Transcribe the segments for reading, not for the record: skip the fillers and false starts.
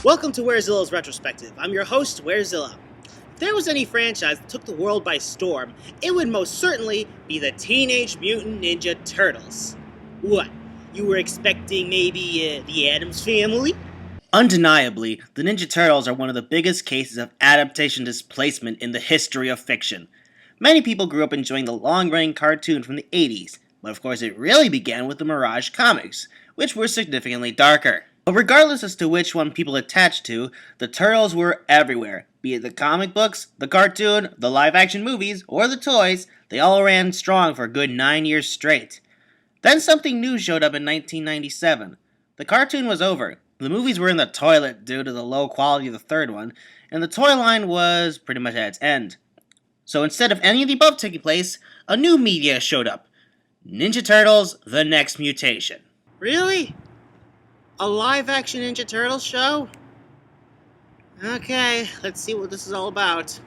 Welcome to Werezilla's Retrospective. I'm your host, Werezilla. If there was any franchise that took the world by storm, it would most certainly be the Teenage Mutant Ninja Turtles. What? You were expecting maybe the Addams Family? Undeniably, the Ninja Turtles are one of the biggest cases of adaptation displacement in the history of fiction. Many people grew up enjoying the long-running cartoon from the 80s, but of course it really began with the Mirage comics, which were significantly darker. But regardless as to which one people attached to, the Turtles were everywhere. Be it the comic books, the cartoon, the live-action movies, or the toys, they all ran strong for a good 9 years straight. Then something new showed up in 1997. The cartoon was over. The movies were in the toilet due to the low quality of the third one, and the toy line was pretty much at its end. So instead of any of the above taking place, a new media showed up. Ninja Turtles: The Next Mutation. Really? A live-action Ninja Turtles show? Okay, let's see what this is all about.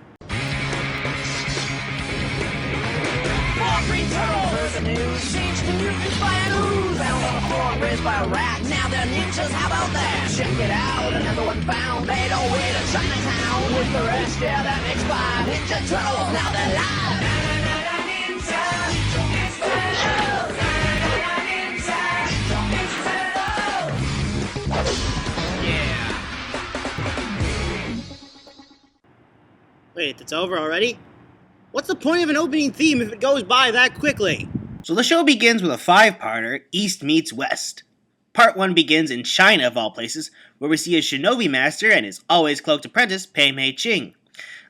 Heard the news, changed to mutants by an ooze. Found on the floor, raised by a rat. Now they're ninjas, how about that? Check it out, another one found. Made a way to Chinatown with the rest, yeah, that makes five. Ninja Turtles, now they're live. Wait, it's over already? What's the point of an opening theme if it goes by that quickly? So the show begins with a 5-parter, East meets West. Part 1 begins in China, of all places, where we see a shinobi master and his always-cloaked apprentice, Pei Mei Ching.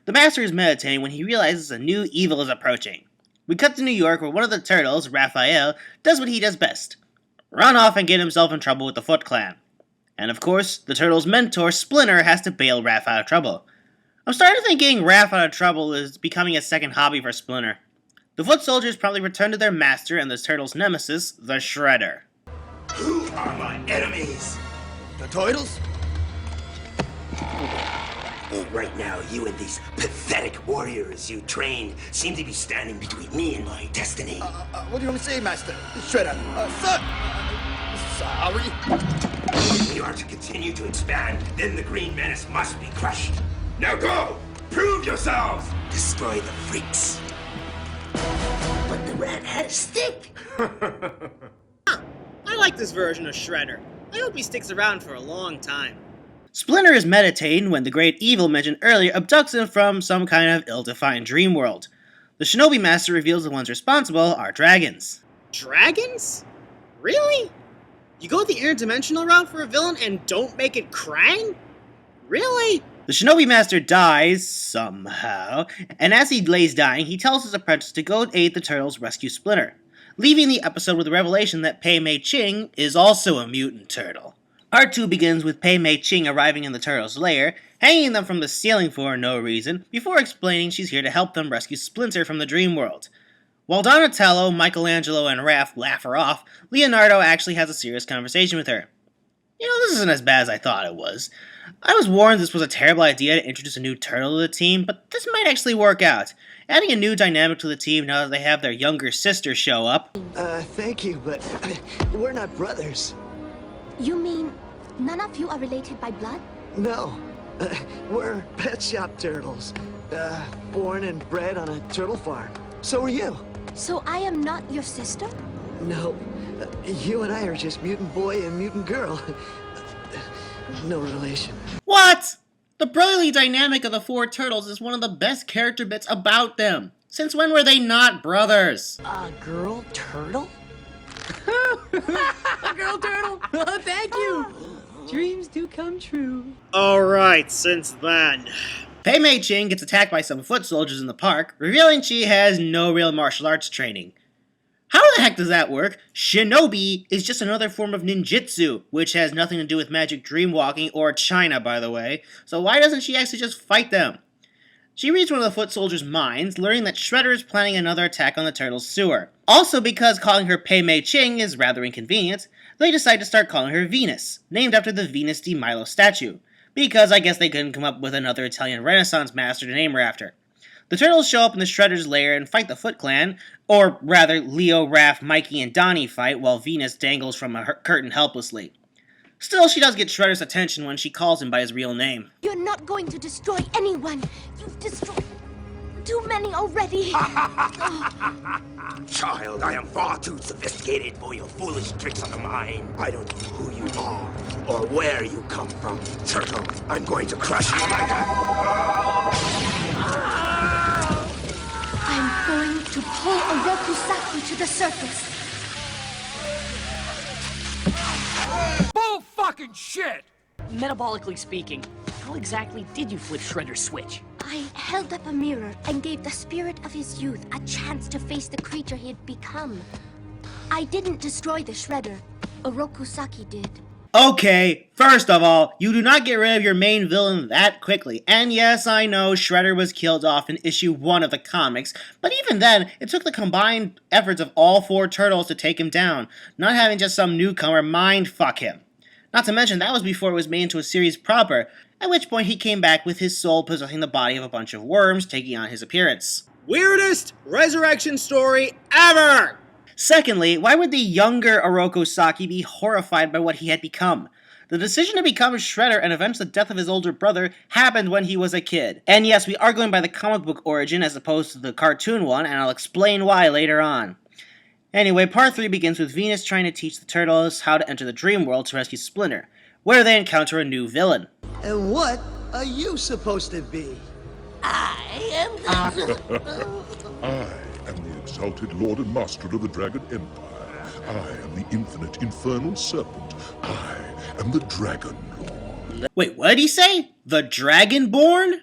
The master is meditating when he realizes a new evil is approaching. We cut to New York, where one of the turtles, Raphael, does what he does best: run off and get himself in trouble with the Foot Clan. And of course, the turtle's mentor, Splinter, has to bail Raph out of trouble. I'm starting to think getting Raph out of trouble is becoming a second hobby for Splinter. The foot soldiers probably return to their master and the turtle's nemesis, the Shredder. Who are my enemies? The Turtles? Right now, you and these pathetic warriors you trained seem to be standing between me and my destiny. What do you want me to say, Master? Shredder. Son! Sorry. If we are to continue to expand, then the Green Menace must be crushed. Now go! Prove yourselves! Destroy the freaks. But the rat had a stick. I like this version of Shredder. I hope he sticks around for a long time. Splinter is meditating when the great evil mentioned earlier abducts him from some kind of ill-defined dream world. The shinobi master reveals the ones responsible are dragons. Dragons? Really? You go the interdimensional route for a villain and don't make it Krang? Really? The shinobi master dies, somehow, and as he lays dying, he tells his apprentice to go aid the turtles rescue Splinter, leaving the episode with the revelation that Pei Mei Ching is also a mutant turtle. Part 2 begins with Pei Mei Ching arriving in the turtles' lair, hanging them from the ceiling for no reason, before explaining she's here to help them rescue Splinter from the dream world. While Donatello, Michelangelo, and Raph laugh her off, Leonardo actually has a serious conversation with her. You know, this isn't as bad as I thought it was. I was warned this was a terrible idea to introduce a new turtle to the team, but this might actually work out. Adding a new dynamic to the team now that they have their younger sister show up. Thank you, but we're not brothers. You mean none of you are related by blood? No. We're pet shop turtles. Born and bred on a turtle farm. So are you. So I am not your sister? No. You and I are just mutant boy and mutant girl. No relation. What? The brotherly dynamic of the 4 turtles is one of the best character bits about them. Since when were they not brothers? A girl turtle? A girl turtle? Oh, thank you. Dreams do come true. Alright, since then. Pei Mei Ching gets attacked by some foot soldiers in the park, revealing she has no real martial arts training. How the heck does that work? Shinobi is just another form of ninjutsu, which has nothing to do with magic dreamwalking or China, by the way, so why doesn't she actually just fight them? She reads one of the foot soldiers' minds, learning that Shredder is planning another attack on the turtle's sewer. Also, because calling her Pei Mei Ching is rather inconvenient, they decide to start calling her Venus, named after the Venus de Milo statue, because I guess they couldn't come up with another Italian Renaissance master to name her after. The turtles show up in the Shredder's lair and fight the Foot Clan, or rather, Leo, Raph, Mikey, and Donnie fight while Venus dangles from a curtain helplessly. Still, she does get Shredder's attention when she calls him by his real name. You're not going to destroy anyone. You've destroyed too many already. Child, I am far too sophisticated for your foolish tricks of the mind. I don't know who you are or where you come from. Turtle, I'm going to crush you like a... I'm going to pull Orokusaki to the surface. Bull fucking shit! Metabolically speaking, how exactly did you flip Shredder's switch? I held up a mirror and gave the spirit of his youth a chance to face the creature he had become. I didn't destroy the Shredder. Orokusaki did. Okay, first of all, you do not get rid of your main villain that quickly. And yes, I know Shredder was killed off in issue 1 of the comics, but even then, it took the combined efforts of all 4 turtles to take him down, not having just some newcomer mind-fuck him. Not to mention, that was before it was made into a series proper, at which point he came back with his soul possessing the body of a bunch of worms, taking on his appearance. Weirdest resurrection story ever! Secondly, why would the younger Orokusaki be horrified by what he had become? The decision to become Shredder and avenge the death of his older brother happened when he was a kid. And yes, we are going by the comic book origin as opposed to the cartoon one, and I'll explain why later on. Anyway, part 3 begins with Venus trying to teach the turtles how to enter the dream world to rescue Splinter, where they encounter a new villain. And what are you supposed to be? I am the exalted Lord and Master of the Dragon Empire. I am the infinite infernal serpent. I am the Dragon Lord. Wait, what did he say? The Dragonborn?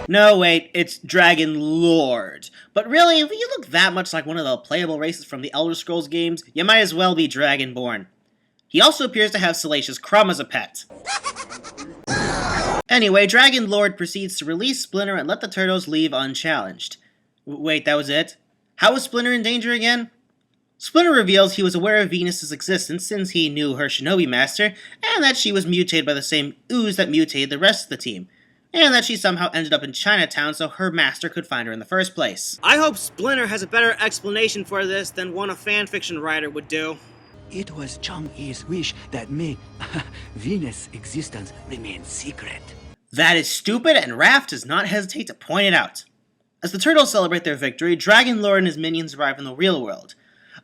No, wait, it's Dragon Lord. But really, if you look that much like one of the playable races from the Elder Scrolls games, you might as well be Dragonborn. He also appears to have Salacious Crumb as a pet. Anyway, Dragon Lord proceeds to release Splinter and let the turtles leave unchallenged. Wait, that was it? How was Splinter in danger again? Splinter reveals he was aware of Venus's existence since he knew her shinobi master, and that she was mutated by the same ooze that mutated the rest of the team, and that she somehow ended up in Chinatown so her master could find her in the first place. I hope Splinter has a better explanation for this than one a fanfiction writer would do. It was Chang'e's wish that made Venus' existence remain secret. That is stupid, and Raph does not hesitate to point it out. As the turtles celebrate their victory, Dragon Lord and his minions arrive in the real world.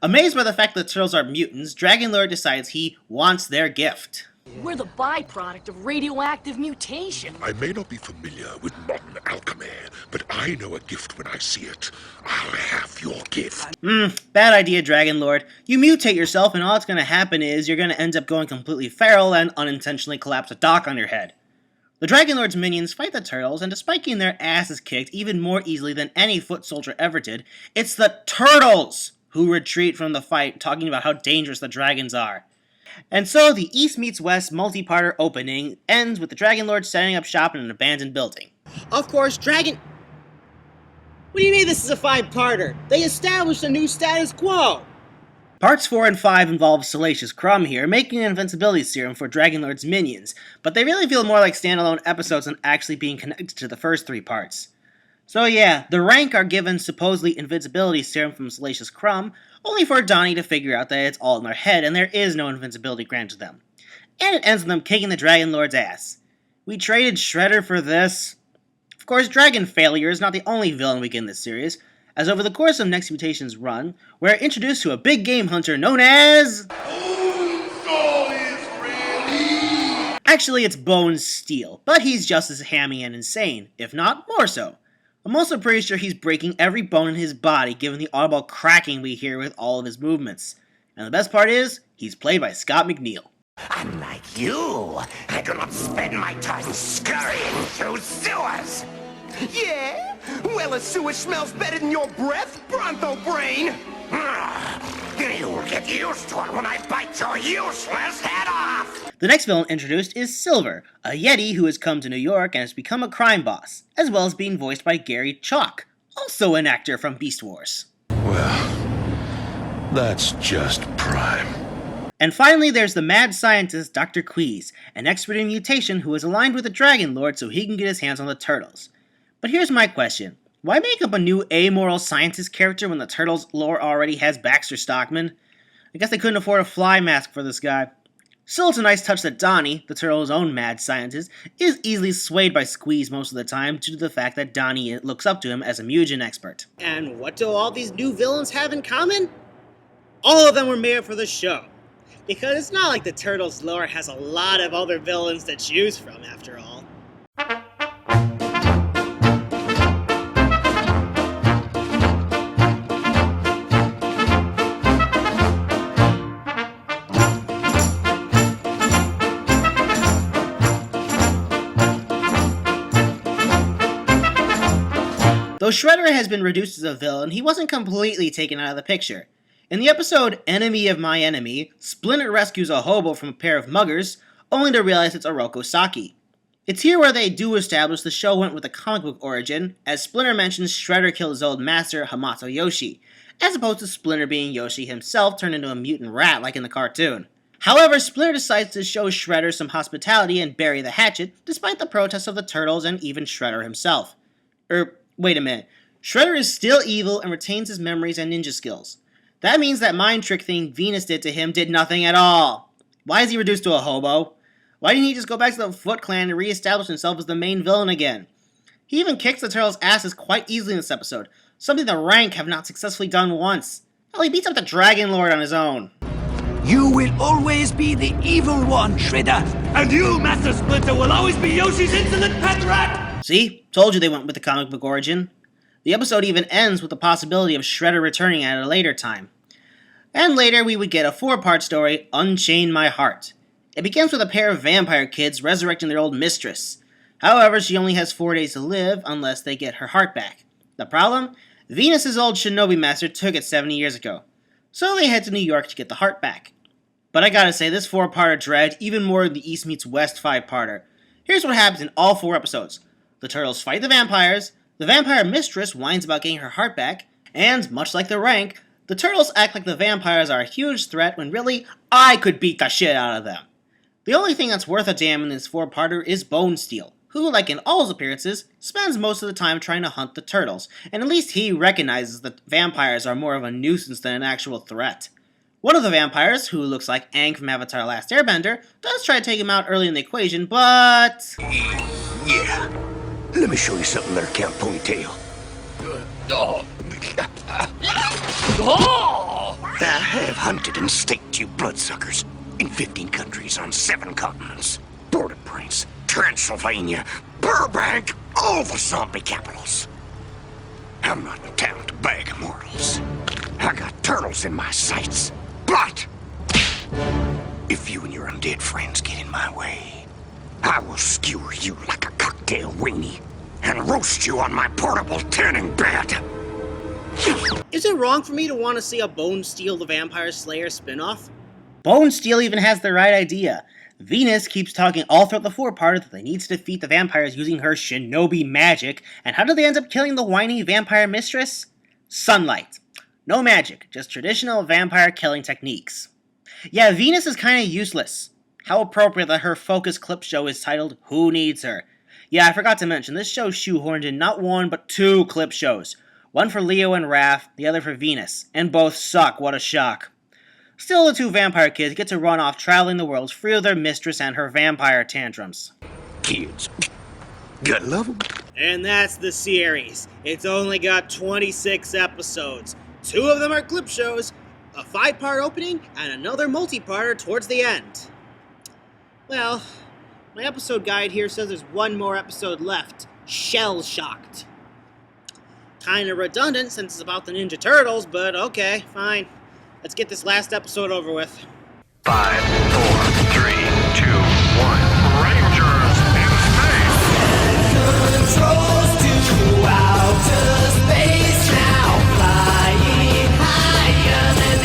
Amazed by the fact that the turtles are mutants, Dragon Lord decides he wants their gift. We're the byproduct of radioactive mutation. I may not be familiar with modern alchemy, but I know a gift when I see it. I'll have your gift. Bad idea, Dragon Lord. You mutate yourself and all that's gonna happen is you're gonna end up going completely feral and unintentionally collapse a dock on your head. The Dragon Lord's minions fight the turtles, and despite getting their asses kicked even more easily than any foot soldier ever did, it's the turtles who retreat from the fight, talking about how dangerous the dragons are. And so the East meets West multi-parter opening ends with the Dragon Lord setting up shop in an abandoned building. Of course, What do you mean this is a 5-parter? They established a new status quo! Parts 4 and 5 involve Salacious Crumb here, making an invincibility serum for Dragon Lord's minions, but they really feel more like standalone episodes than actually being connected to the first 3 parts. So yeah, the rank are given supposedly invincibility serum from Salacious Crumb, only for Donnie to figure out that it's all in their head and there is no invincibility granted them. And it ends with them kicking the Dragon Lord's ass. We traded Shredder for this? Of course, Dragon Failure is not the only villain we get in this series, as over the course of Next Mutation's run, we're introduced to a big game hunter known as... Actually, it's Bone Steel, but he's just as hammy and insane, if not more so. I'm also pretty sure he's breaking every bone in his body given the audible cracking we hear with all of his movements. And the best part is, he's played by Scott McNeil. Unlike you, I do not spend my time scurrying through sewers. Yeah? Well, a sewer smells better than your breath, Bronto Brain! You'll get used to it when I bite your useless head off! The next villain introduced is Silver, a Yeti who has come to New York and has become a crime boss, as well as being voiced by Gary Chalk, also an actor from Beast Wars. Well, that's just prime. And finally, there's the mad scientist Dr. Queeze, an expert in mutation who is aligned with the Dragon Lord so he can get his hands on the turtles. But here's my question. Why make up a new amoral scientist character when the Turtles lore already has Baxter Stockman? I guess they couldn't afford a fly mask for this guy. Still, it's a nice touch that Donnie, the Turtles' own mad scientist, is easily swayed by Squeeze most of the time due to the fact that Donnie looks up to him as a mutagen expert. And what do all these new villains have in common? All of them were made for the show. Because it's not like the Turtles lore has a lot of other villains to choose from, after all. Though Shredder has been reduced as a villain, he wasn't completely taken out of the picture. In the episode Enemy of My Enemy, Splinter rescues a hobo from a pair of muggers, only to realize it's Oroku Saki. It's here where they do establish the show went with a comic book origin, as Splinter mentions Shredder killed his old master, Hamato Yoshi, as opposed to Splinter being Yoshi himself turned into a mutant rat like in the cartoon. However, Splinter decides to show Shredder some hospitality and bury the hatchet, despite the protests of the Turtles and even Shredder himself. Wait a minute. Shredder is still evil and retains his memories and ninja skills. That means that mind trick thing Venus did to him did nothing at all. Why is he reduced to a hobo? Why didn't he just go back to the Foot Clan and reestablish himself as the main villain again? He even kicks the Turtles' asses quite easily in this episode, something the Rank have not successfully done once. Hell, he beats up the Dragon Lord on his own. You will always be the evil one, Shredder. And you, Master Splinter, will always be Yoshi's insolent pet rat! See? Told you they went with the comic book origin. The episode even ends with the possibility of Shredder returning at a later time. And later we would get a 4-part story, Unchain My Heart. It begins with a pair of vampire kids resurrecting their old mistress. However, she only has 4 days to live unless they get her heart back. The problem? Venus's old shinobi master took it 70 years ago. So they head to New York to get the heart back. But I gotta say, this 4-parter dragged even more than the East meets West 5-parter. Here's what happens in all 4 episodes. The Turtles fight the vampires, the vampire mistress whines about getting her heart back, and, much like the Rank, the Turtles act like the vampires are a huge threat when really, I could beat the shit out of them. The only thing that's worth a damn in this 4-parter is Bone Steel, who, like in all his appearances, spends most of the time trying to hunt the Turtles, and at least he recognizes that vampires are more of a nuisance than an actual threat. One of the vampires, who looks like Aang from Avatar Last Airbender, does try to take him out early in the equation, but... Yeah. Let me show you something there, Count Ponytail. I have hunted and staked you bloodsuckers in 15 countries on 7 continents. Port-au-Prince, Transylvania, Burbank, all the zombie capitals. I'm not in town to bag mortals. I got turtles in my sights. But if you and your undead friends get in my way, I will skewer you like a cocktail weenie and roast you on my portable tanning bed. Is it wrong for me to want to see a Bone Steel the Vampire Slayer spin-off? Bone Steel even has the right idea. Venus keeps talking all throughout the 4-parter that they need to defeat the vampires using her shinobi magic, and how do they end up killing the whiny vampire mistress? Sunlight. No magic, just traditional vampire killing techniques. Yeah, Venus is kinda useless. How appropriate that her focus clip show is titled Who Needs Her? Yeah, I forgot to mention, this show shoehorned in not 1 but 2 clip shows. One for Leo and Raph, the other for Venus, and both suck, what a shock. Still, the 2 vampire kids get to run off traveling the world free of their mistress and her vampire tantrums. Kids, gotta love them. And that's the series. It's only got 26 episodes. 2 of them are clip shows, a 5-part opening, and another multi-parter towards the end. Well, my episode guide here says there's 1 more episode left, Shell Shocked. Kinda redundant since it's about the Ninja Turtles, but okay, fine. Let's get this last episode over with. 5, 4, 3, 2, 1. Rangers in space! Controls to outer space now, flying higher than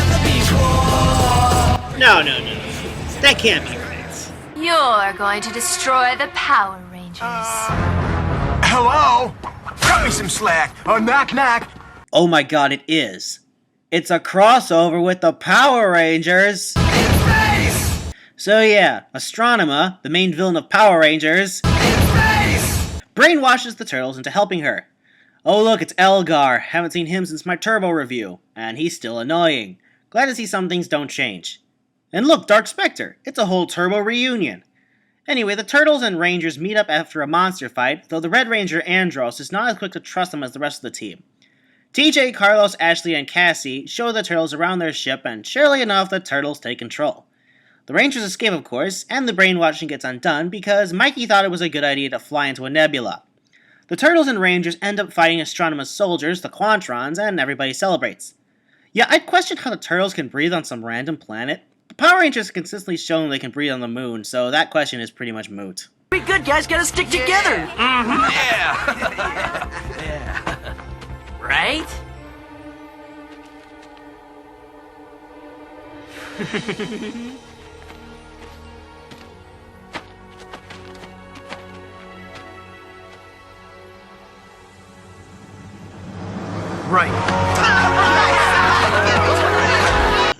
ever before. No. That can't be right. You're going to destroy the Power Rangers. Hello? Cut me some slack. Knock, knock. Oh my god, it is. It's a crossover with the Power Rangers. So yeah, Astronema, the main villain of Power Rangers, brainwashes the Turtles into helping her. Oh look, it's Elgar. Haven't seen him since my Turbo review, and he's still annoying. Glad to see some things don't change. And look, Dark Spectre. It's a whole Turbo reunion. Anyway, the Turtles and Rangers meet up after a monster fight, though the Red Ranger Andros is not as quick to trust them as the rest of the team. TJ, Carlos, Ashley, and Cassie show the Turtles around their ship, and surely enough, the Turtles take control. The Rangers escape, of course, and the brainwashing gets undone because Mikey thought it was a good idea to fly into a nebula. The Turtles and Rangers end up fighting Astronomer's soldiers, the Quantrons, and everybody celebrates. Yeah, I'd question how the Turtles can breathe on some random planet. The Power Rangers consistently shown they can breathe on the moon, so that question is pretty much moot. We good guys gotta stick together. Yeah. Right?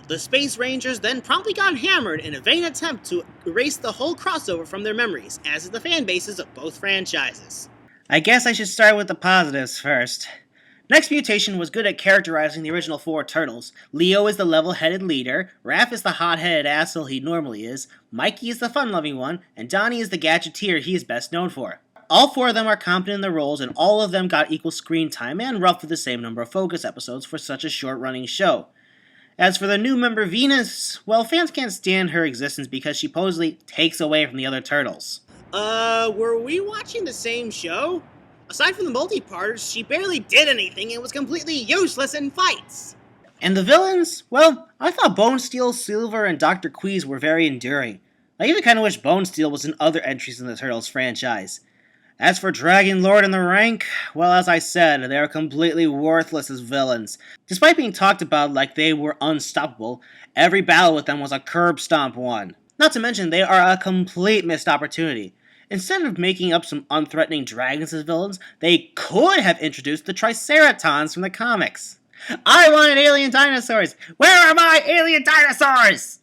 The Space Rangers then promptly got hammered in a vain attempt to erase the whole crossover from their memories, as is the fan bases of both franchises. I guess I should start with the positives first. Next Mutation was good at characterizing the original 4 Turtles. Leo is the level-headed leader, Raph is the hot-headed asshole he normally is, Mikey is the fun-loving one, and Donnie is the gadgeteer he is best known for. All 4 of them are competent in their roles, and all of them got equal screen time and roughly the same number of focus episodes for such a short-running show. As for the new member Venus, well, fans can't stand her existence because she supposedly takes away from the other Turtles. Were we watching the same show? Aside from the multi-parters, she barely did anything and was completely useless in fights. And the villains? Well, I thought Bone Steel, Silver, and Dr. Queeze were very enduring. I even kind of wish Bone Steel was in other entries in the Turtles franchise. As for Dragon Lord and the Rank, well, as I said, they are completely worthless as villains. Despite being talked about like they were unstoppable, every battle with them was a curb stomp one. Not to mention, they are a complete missed opportunity. Instead of making up some unthreatening dragons as villains, they could have introduced the Triceratons from the comics. I wanted alien dinosaurs! Where are my alien dinosaurs?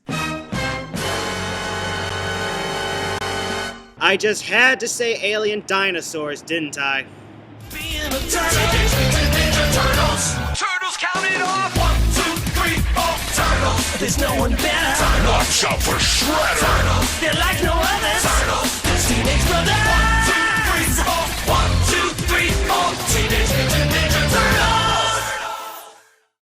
I just had to say alien dinosaurs, didn't I? Turtles counted off. 1, 2, 3, 4. Turtles. There's no one better. Turtles. Watch out for Shredder. Turtles. They're like no others. Turtles. Teenage Brothers.